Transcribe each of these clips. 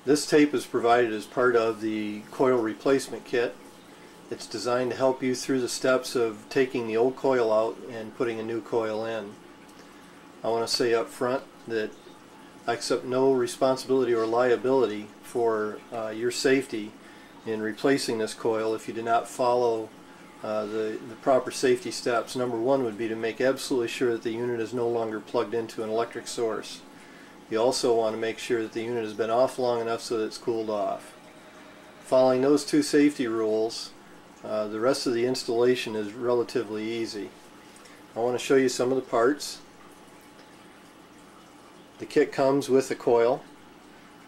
This tape is provided as part of the coil replacement kit. It's designed to help you through the steps of taking the old coil out and putting a new coil in. I want to say up front that I accept no responsibility or liability for your safety in replacing this coil if you do not follow the proper safety steps. Number one would be to make absolutely sure that the unit is no longer plugged into an electric source. You also want to make sure that the unit has been off long enough so that it's cooled off. Following those two safety rules, the rest of the installation is relatively easy. I want to show you some of the parts. The kit comes with a coil.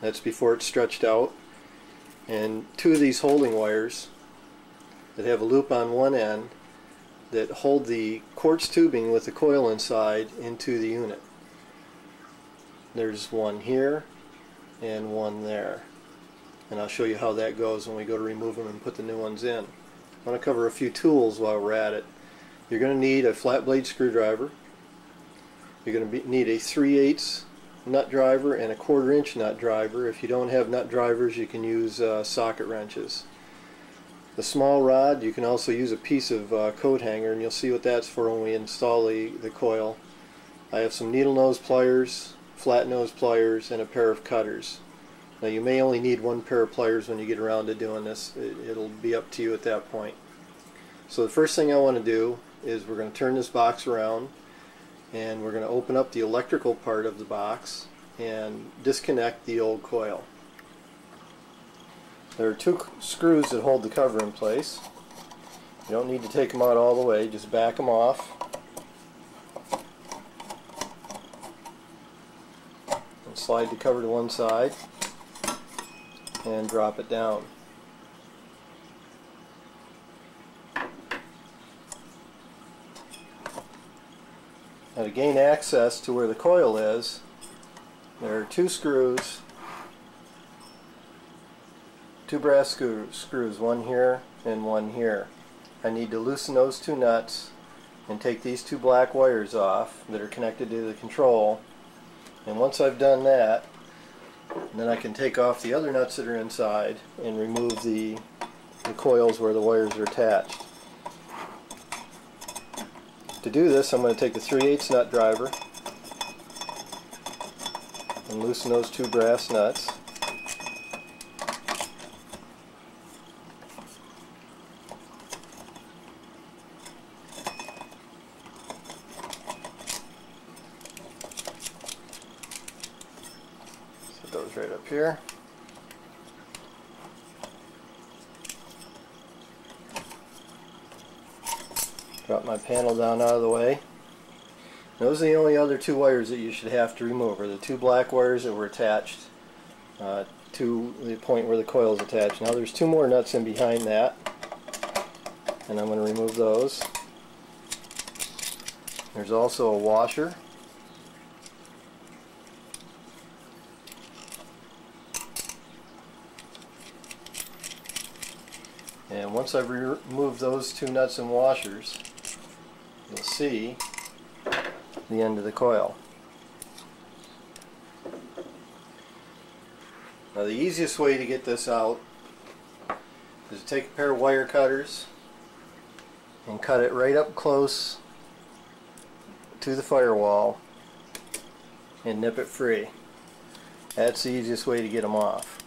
That's before it's stretched out. And two of these holding wires that have a loop on one end that hold the quartz tubing with the coil inside into the unit. There's one here and one there, and I'll show you how that goes when we go to remove them and put the new ones in. I want to cover a few tools while we're at it. You're going to need a flat blade screwdriver. You're going to need a 3/8 nut driver and a 1/4 inch nut driver. If you don't have nut drivers, you can use socket wrenches. The small rod, you can also use a piece of coat hanger, and you'll see what that's for when we install the coil. I have some needle nose pliers, flat nose pliers, and a pair of cutters. Now you may only need one pair of pliers when you get around to doing this. It'll be up to you at that point. So the first thing I want to do is we're going to turn this box around, and we're going to open up the electrical part of the box and disconnect the old coil. There are two screws that hold the cover in place. You don't need to take them out all the way, just back them off. And slide the cover to one side and drop it down. Now to gain access to where the coil is, there are two screws, two brass screws, one here and one here. I need to loosen those two nuts and take these two black wires off that are connected to the control. And once I've done that, then I can take off the other nuts that are inside and remove the coils where the wires are attached. To do this, I'm going to take the 3/8 nut driver and loosen those two brass nuts. Set those right up here. Drop my panel down out of the way. Those are the only other two wires that you should have to remove, are the two black wires that were attached to the point where the coil is attached. Now there's two more nuts in behind that, and I'm going to remove those. There's also a washer. And once I've removed those two nuts and washers, you'll see the end of the coil. Now the easiest way to get this out is to take a pair of wire cutters and cut it right up close to the firewall and nip it free. That's the easiest way to get them off.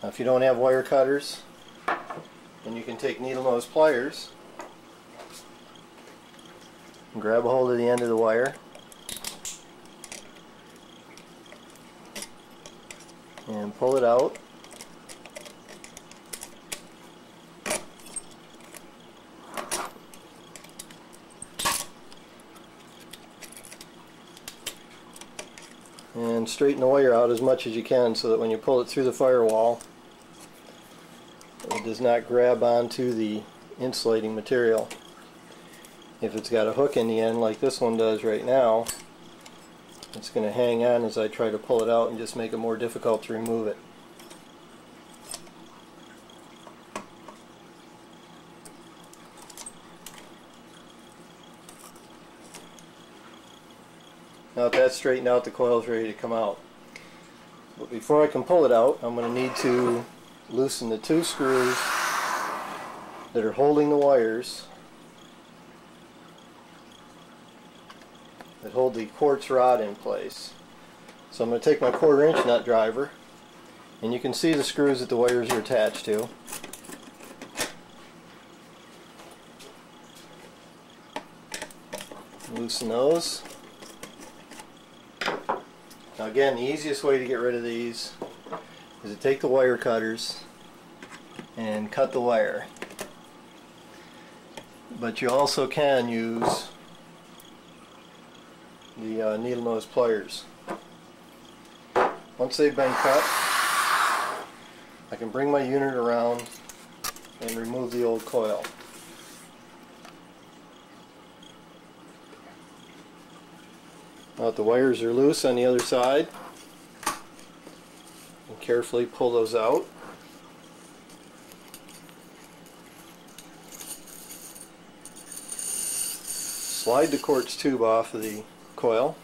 Now if you don't have wire cutters, then you can take needle nose pliers and grab a hold of the end of the wire and pull it out. And straighten the wire out as much as you can so that when you pull it through the firewall, it does not grab onto the insulating material. If it's got a hook in the end like this one does right now, it's going to hang on as I try to pull it out and just make it more difficult to remove it. Now that that's straightened out, the coil is ready to come out. But before I can pull it out, I'm going to need to loosen the two screws that are holding the wires that hold the quartz rod in place. So I'm going to take my 1/4 inch nut driver, and you can see the screws that the wires are attached to. Loosen those. Now again, the easiest way to get rid of these is to take the wire cutters and cut the wire. But you also can use the needle nose pliers. Once they've been cut, I can bring my unit around and remove the old coil. Now that the wires are loose on the other side, and carefully pull those out. Slide the quartz tube off of the coil.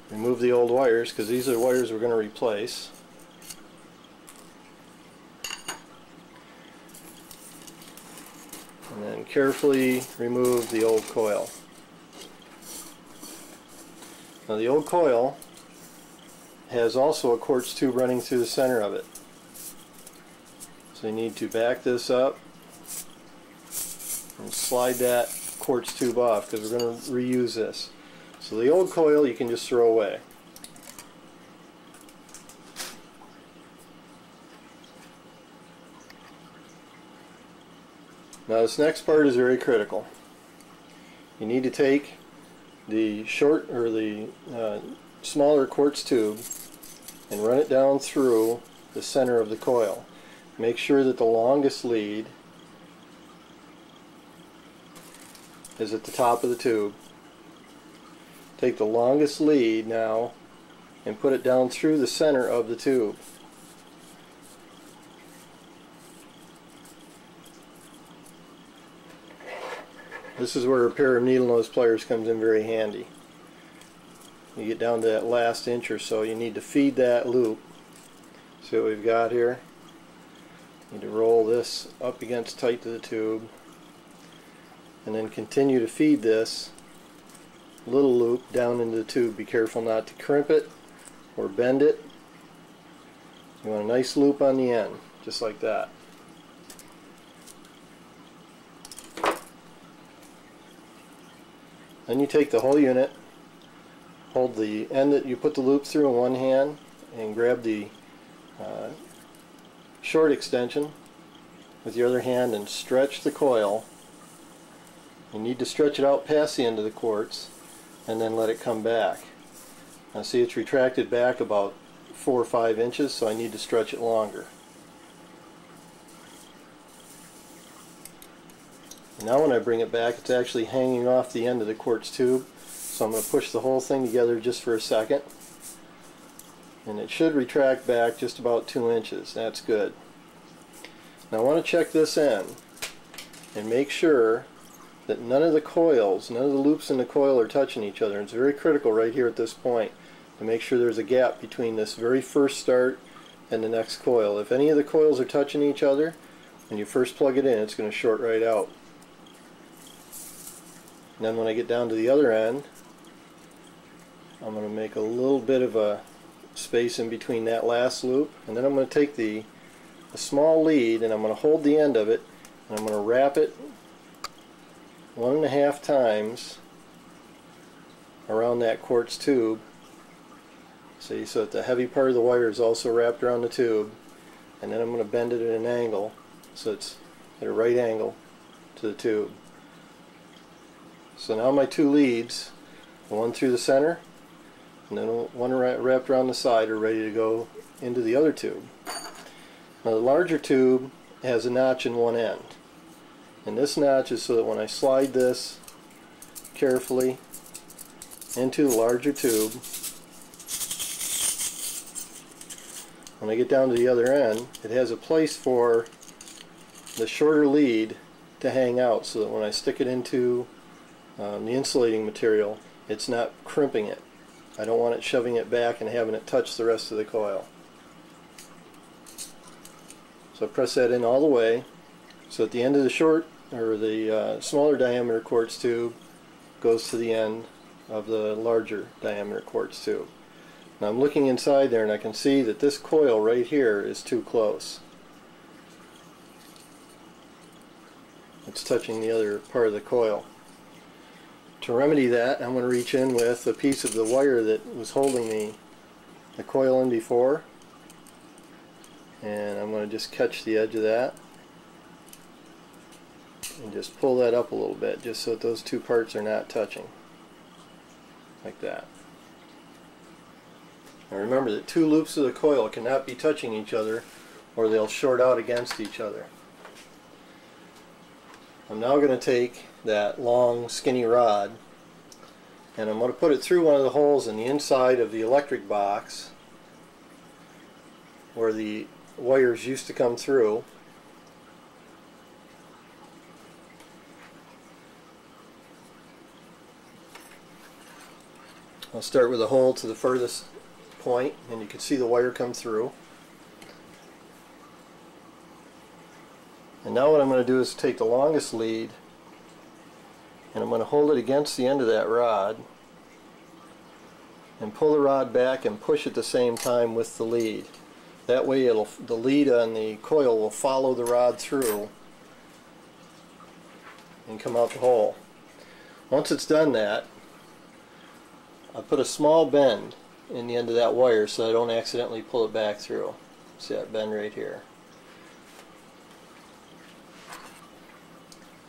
Remove the old wires, because these are the wires we're going to replace. And then carefully remove the old coil. Now the old coil has also a quartz tube running through the center of it. So you need to back this up and slide that quartz tube off, because we're going to reuse this. So the old coil you can just throw away. Now this next part is very critical. You need to take the smaller quartz tube and run it down through the center of the coil. Make sure that the longest lead is at the top of the tube. Take the longest lead now and put it down through the center of the tube. This is where a pair of needle nose pliers comes in very handy. You get down to that last inch or so, you need to feed that loop. See what we've got here? You need to roll this up against tight to the tube, and then continue to feed this little loop down into the tube. Be careful not to crimp it or bend it. You want a nice loop on the end, just like that. Then you take the whole unit, hold the end that you put the loop through in one hand, and grab the short extension with your other hand and stretch the coil. You need to stretch it out past the end of the quartz and then let it come back. Now see, it's retracted back about 4 or 5 inches, so I need to stretch it longer. Now when I bring it back, it's actually hanging off the end of the quartz tube, so I'm going to push the whole thing together just for a second, and it should retract back just about 2 inches. That's good. Now I want to check this end and make sure that none of the coils, none of the loops in the coil are touching each other. It's very critical right here at this point to make sure there's a gap between this very first start and the next coil. If any of the coils are touching each other, when you first plug it in, it's going to short right out. And then when I get down to the other end, I'm going to make a little bit of a space in between that last loop, and then I'm going to take the small lead and I'm going to hold the end of it, and I'm going to wrap it 1.5 times around that quartz tube. See, so that the heavy part of the wire is also wrapped around the tube, and then I'm going to bend it at an angle so it's at a right angle to the tube. So now my 2 leads, one through the center and then one wrapped around the side, are ready to go into the other tube. Now the larger tube has a notch in one end, and this notch is so that when I slide this carefully into the larger tube, when I get down to the other end, it has a place for the shorter lead to hang out, so that when I stick it into the insulating material, it's not crimping it. I don't want it shoving it back and having it touch the rest of the coil. So press that in all the way, so at the end of the short, or the smaller diameter quartz tube goes to the end of the larger diameter quartz tube. Now I'm looking inside there and I can see that this coil right here is too close. It's touching the other part of the coil. To remedy that, I'm going to reach in with a piece of the wire that was holding the coil in before, and I'm going to just catch the edge of that and just pull that up a little bit, just so that those two parts are not touching, like that. Now remember that two loops of the coil cannot be touching each other or they'll short out against each other. I'm now going to take that long skinny rod and I'm going to put it through one of the holes in the inside of the electric box where the wires used to come through. I'll start with a hole to the furthest point, and you can see the wire come through. And now what I'm going to do is take the longest lead and I'm going to hold it against the end of that rod and pull the rod back and push at the same time with the lead. That way the lead on the coil will follow the rod through and come out the hole. Once it's done that, I'll put a small bend in the end of that wire so I don't accidentally pull it back through. See that bend right here.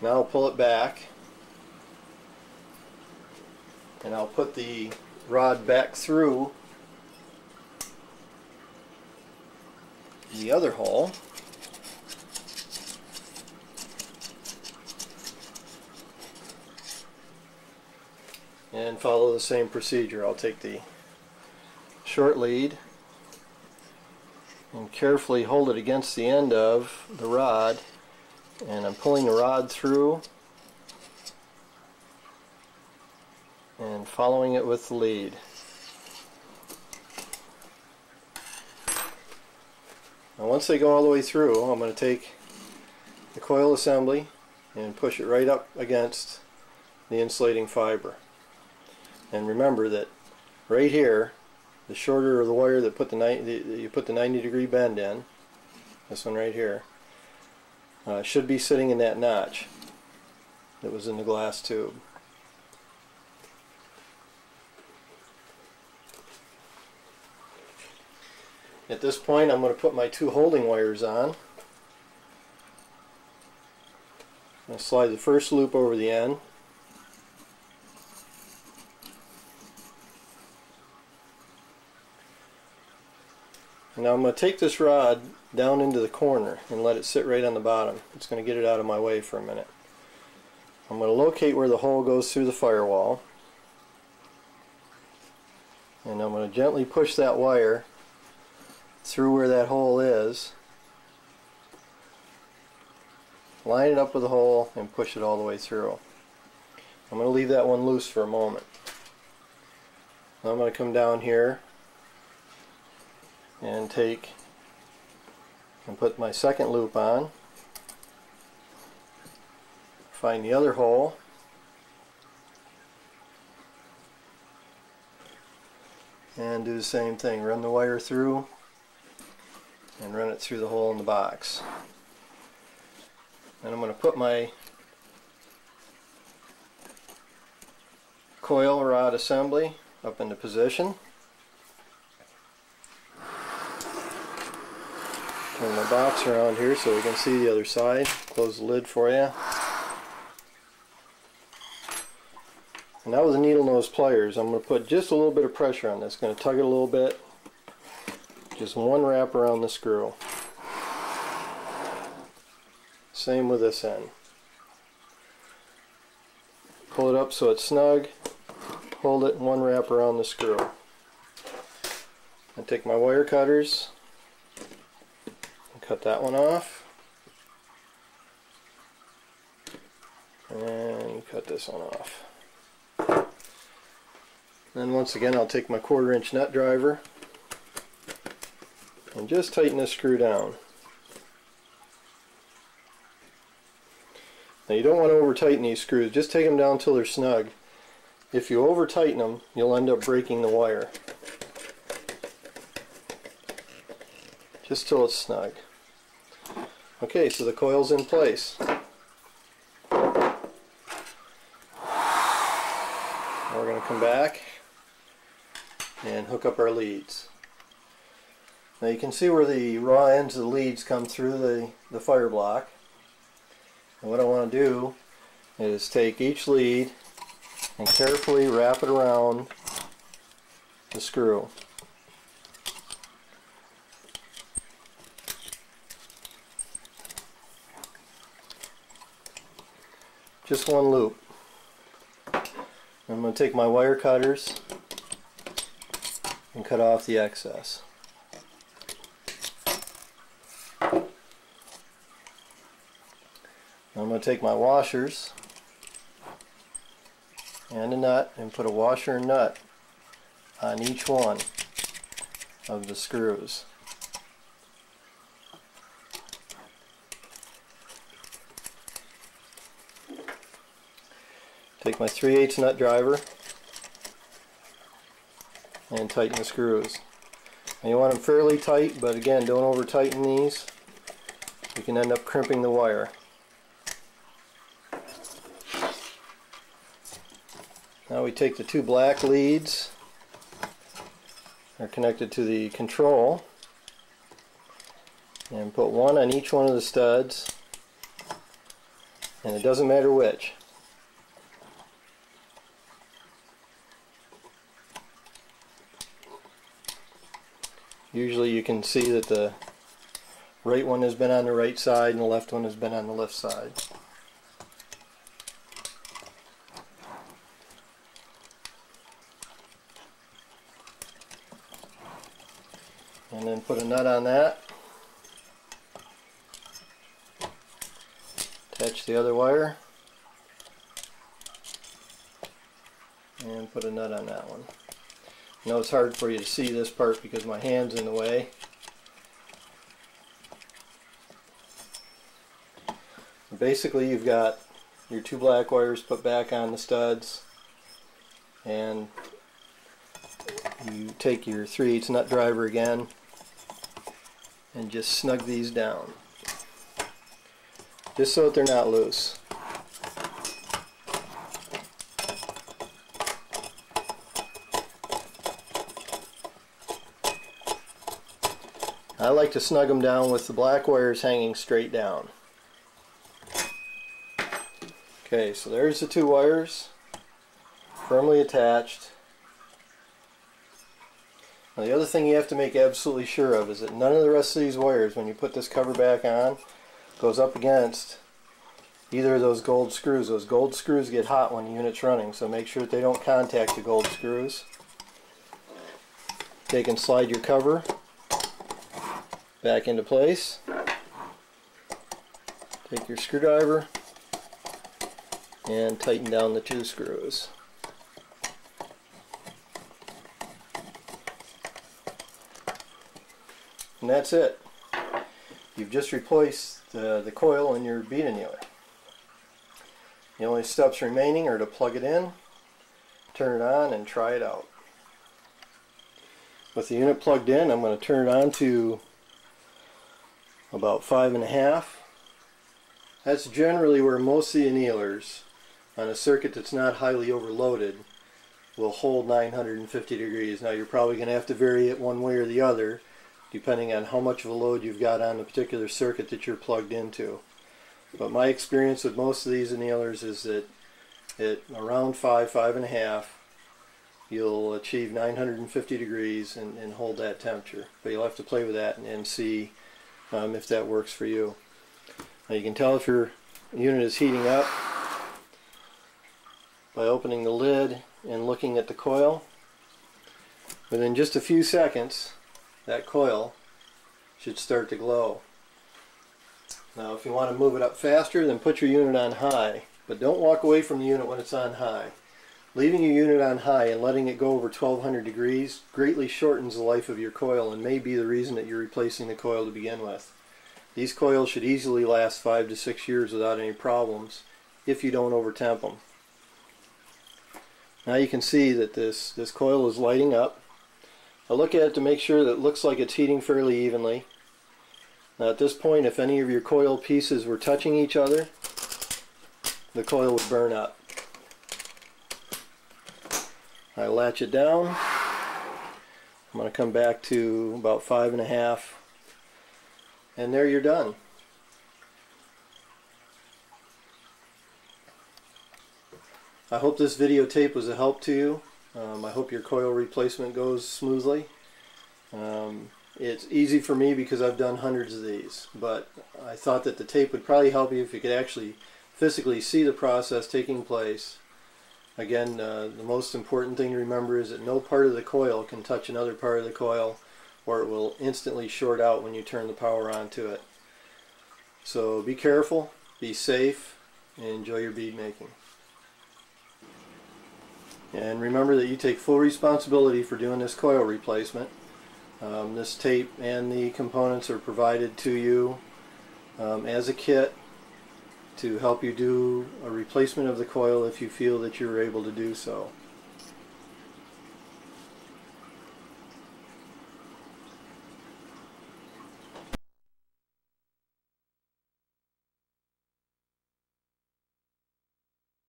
Now I'll pull it back and I'll put the rod back through the other hole. And follow the same procedure. I'll take the short lead and carefully hold it against the end of the rod, and I'm pulling the rod through and following it with the lead. Now once they go all the way through, I'm going to take the coil assembly and push it right up against the insulating fiber. And remember that right here, the shorter of the wire that you put the 90-degree bend in, this one right here, should be sitting in that notch that was in the glass tube. At this point, I'm going to put my two holding wires on. I'm going to slide the first loop over the end. Now I'm going to take this rod down into the corner and let it sit right on the bottom. It's going to get it out of my way for a minute. I'm going to locate where the hole goes through the firewall, and I'm going to gently push that wire through where that hole is, line it up with the hole, and push it all the way through. I'm going to leave that one loose for a moment. Now I'm going to come down here and take and put my second loop on, find the other hole, and do the same thing. Run the wire through and run it through the hole in the box. And I'm going to put my coil rod assembly up into position. Turn my box around here so we can see the other side. Close the lid for you. And now with the needle nose pliers, I'm going to put just a little bit of pressure on this. Going to tug it a little bit. Just one wrap around the screw. Same with this end. Pull it up so it's snug. Hold it, one wrap around the screw. I take my wire cutters. Cut that one off, and cut this one off. Then once again I'll take my 1/4" nut driver and just tighten this screw down. Now you don't want to over tighten these screws, just take them down until they're snug. If you over tighten them, you'll end up breaking the wire. Just till it's snug. Okay, so the coil's in place. Now we're going to come back and hook up our leads. Now you can see where the raw ends of the leads come through the fire block. And what I want to do is take each lead and carefully wrap it around the screw. Just one loop. I'm going to take my wire cutters and cut off the excess. I'm going to take my washers and a nut and put a washer and nut on each one of the screws. Take my 3/8 nut driver and tighten the screws. And you want them fairly tight, but again, don't over tighten these. You can end up crimping the wire. Now we take the 2 black leads, they're connected to the control, and put one on each one of the studs, and it doesn't matter which. Usually you can see that the right one has been on the right side and the left one has been on the left side. And then put a nut on that. Attach the other wire. And put a nut on that one. I know it's hard for you to see this part because my hand's in the way. Basically you've got your 2 black wires put back on the studs, and you take your 3/8 nut driver again and just snug these down, just so that they're not loose. I like to snug them down with the black wires hanging straight down. Okay, so there's the 2 wires firmly attached. Now the other thing you have to make absolutely sure of is that none of the rest of these wires, when you put this cover back on, goes up against either of those gold screws. Those gold screws get hot when the unit's running, so make sure that they don't contact the gold screws. Take and slide your cover back into place. Take your screwdriver and tighten down the 2 screws. And that's it. You've just replaced the coil in your bead annealer. The only steps remaining are to plug it in, turn it on, and try it out. With the unit plugged in, I'm going to turn it on to about 5.5. That's generally where most of the annealers on a circuit that's not highly overloaded will hold 950 degrees. Now you're probably going to have to vary it one way or the other depending on how much of a load you've got on the particular circuit that you're plugged into. But my experience with most of these annealers is that at around 5.5 you'll achieve 950 degrees and hold that temperature. But you'll have to play with that and see if that works for you. Now you can tell if your unit is heating up by opening the lid and looking at the coil. Within just a few seconds, that coil should start to glow. Now if you want to move it up faster, then put your unit on high, but don't walk away from the unit when it's on high. Leaving your unit on high and letting it go over 1200 degrees greatly shortens the life of your coil and may be the reason that you're replacing the coil to begin with. These coils should easily last 5 to 6 years without any problems if you don't overtemp them. Now you can see that this coil is lighting up. I'll look at it to make sure that it looks like it's heating fairly evenly. Now at this point, if any of your coil pieces were touching each other, the coil would burn up. I latch it down. I'm going to come back to about 5.5, and there you're done. I hope this videotape was a help to you. I hope your coil replacement goes smoothly. It's easy for me because I've done hundreds of these, but I thought that the tape would probably help you if you could actually physically see the process taking place. Again, the most important thing to remember is that no part of the coil can touch another part of the coil, or it will instantly short out when you turn the power on to it. So be careful, be safe, and enjoy your bead making. And remember that you take full responsibility for doing this coil replacement. This tape and the components are provided to you as a kit to help you do a replacement of the coil if you feel that you're able to do so.